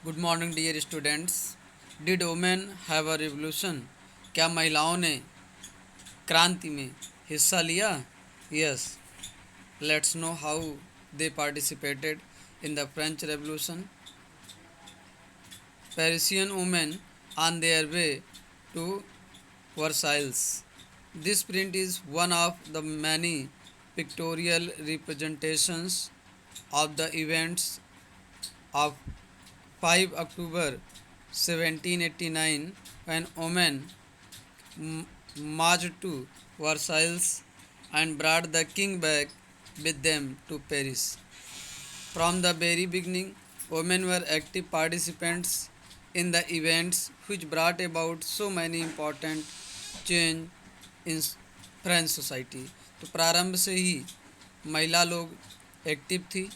Good morning dear students. Did women have a revolution? क्या महिलाओं ने क्रांति में हिस्सा लिया? Yes, let's know how they participated in the French revolution. Parisian women on their way to Versailles. This print is one of the many pictorial representations of the events of 5 October 1789 when women marched to Versailles and brought the king back with them to Paris. From the very beginning, women were active participants in the events which brought about so many important change in French society. तो प्रारंभ से ही महिला लोग active थी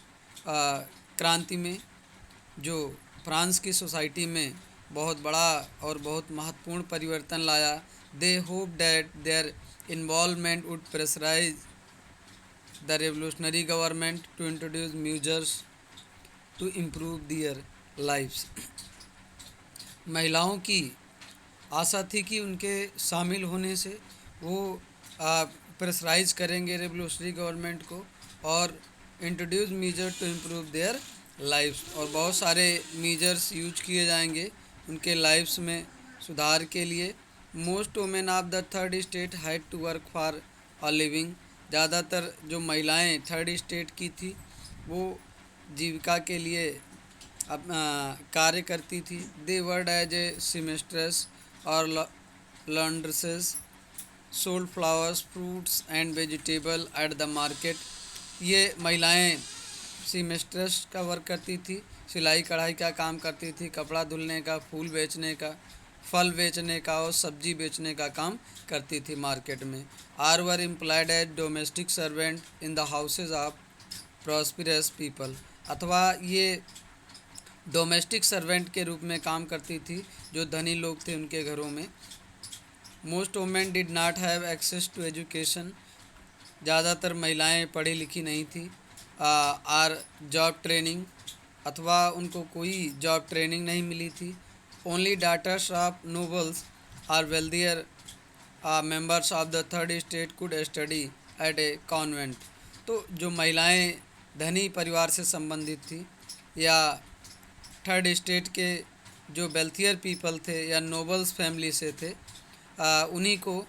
क्रांति में, जो France की सोसाइटी में बहुत बड़ा और बहुत महत्वपूर्ण परिवर्तन लाया। They hope that their involvement would pressurise the revolutionary government to introduce measures to improve their lifes. महिलाओं की आशा थी कि उनके शामिल होने से वो प्रेशराइज करेंगे रेवोल्यूशनरी गवर्नमेंट को और introduce measure to improve their lifes, और बहुत सारे मेजर्स यूज किए जाएंगे उनके लाइफ्स में सुधार के लिए। Most women of the third estate had to work for a living. ज़्यादातर जो महिलाएं थर्ड स्टेट की थी वो जीविका के लिए कार्य करती थी। दे वर्ड एज ए सीमेस्ट्रेस और launderesses, sold flowers, fruits and vegetable at the market. ये महिलाएं सीमेस्ट्रेस का वर्क करती थी, सिलाई कढ़ाई का काम करती थी, कपड़ा धुलने का, फूल बेचने का, फल बेचने का और सब्जी बेचने का काम करती थी मार्केट में। Or were employed as domestic servant in the houses of prosperous people, अथवा ये डोमेस्टिक सर्वेंट के रूप में काम करती थी जो धनी लोग थे उनके घरों में। Most women did not have access to education. ज़्यादातर महिलाएं पढ़ी लिखी नहीं थी। आर जॉब ट्रेनिंग, अथवा उनको कोई जॉब ट्रेनिंग नहीं मिली थी। Only daughters of nobles or wealthier members of the third estate could study at a convent. तो जो महिलाएं धनी परिवार से संबंधित थी या थर्ड स्टेट के जो वेल्थियर पीपल थे या नोबल्स फैमिली से थे, उन्हीं को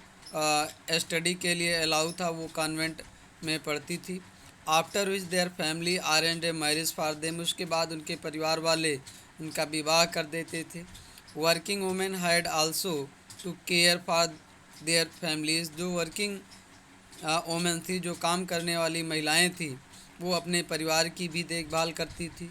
स्टडी के लिए अलाउ था, वो कॉन्वेंट में पढ़ती थी। After which their family arranged a marriage for them, उसके बाद उनके परिवार वाले उनका विवाह कर देते थे। Working women had also to care for their families. जो वर्किंग वुमेन थी, जो काम करने वाली महिलाएं थी, वो अपने परिवार की भी देखभाल करती थी।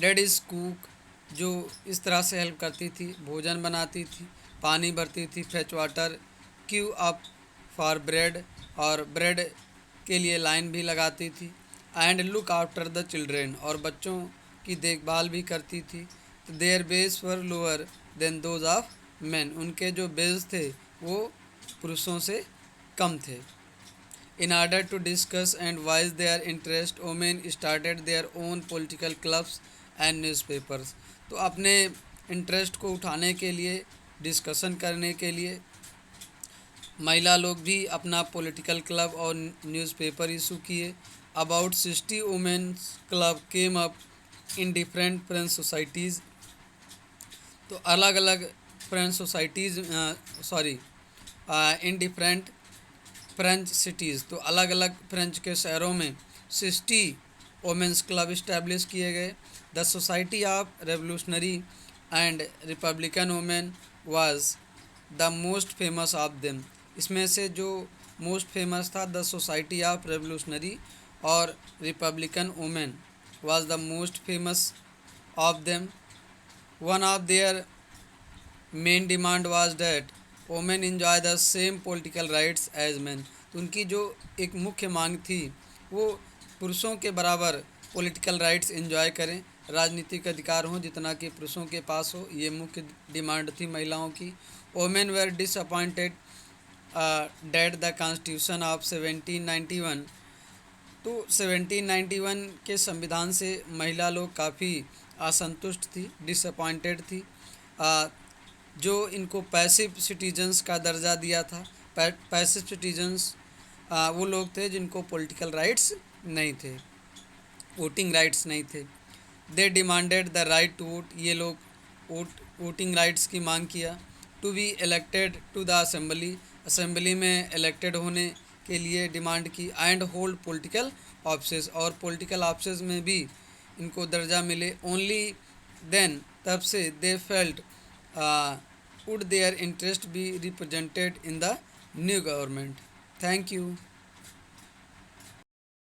डेड इज कुक, जो इस तरह से हेल्प करती थी, भोजन बनाती थी, पानी भरती थी, fetch water, Q up for bread, और ब्रेड के लिए लाइन भी लगाती थी। And look after the children, और बच्चों की देखभाल भी करती थी। There base were lower than those of man, उनके जो बेस थे वो पुरुषों से कम थे। In order to discuss and voice their interest, women started their own political clubs and newspapers. तो अपने इंटरेस्ट को उठाने के लिए, डिस्कशन करने के लिए महिला लोग भी अपना पॉलिटिकल क्लब और न्यूज़पेपर इशू किए। About 60 women's club came up in different French societies. तो अलग अलग French societies in different French cities, तो अलग अलग फ्रेंच के शहरों में 60 वोमेंस क्लब इस्टेब्लिश किए गए। The society of revolutionary and republican women was the most famous of them. इसमें से जो मोस्ट फेमस था द सोसाइटी ऑफ रेवोल्यूशनरी और republican women was the most famous of them. One of their main demand was that women enjoy the same political rights as man. तो उनकी जो एक मुख्य मांग थी वो पुरुषों के बराबर पॉलिटिकल राइट्स इन्जॉय करें, राजनीतिक अधिकार हों जितना कि पुरुषों के पास हो, ये मुख्य डिमांड थी महिलाओं की। Women were disappointed that the constitution of 1791 तो 1791 के संविधान से महिला लोग काफ़ी असंतुष्ट थी, डिसअपॉइंटेड थी। आ, जो इनको पैसिव सिटीजन्स का दर्जा दिया था। पैसिव सिटीजन्स वो लोग थे जिनको पॉलिटिकल राइट्स नहीं थे, वोटिंग राइट्स नहीं थे। They demanded the right to vote, ये लोग वोटिंग राइट्स की मांग किया। To be elected to the assembly, assembly में इलेक्टेड होने के लिए डिमांड की। एंड होल्ड पॉलिटिकल ऑफिस, और पॉलिटिकल ऑफिस में भी इनको दर्जा मिले। ओनली देन, तब से they felt would their interest be represented in the new government. Thank you.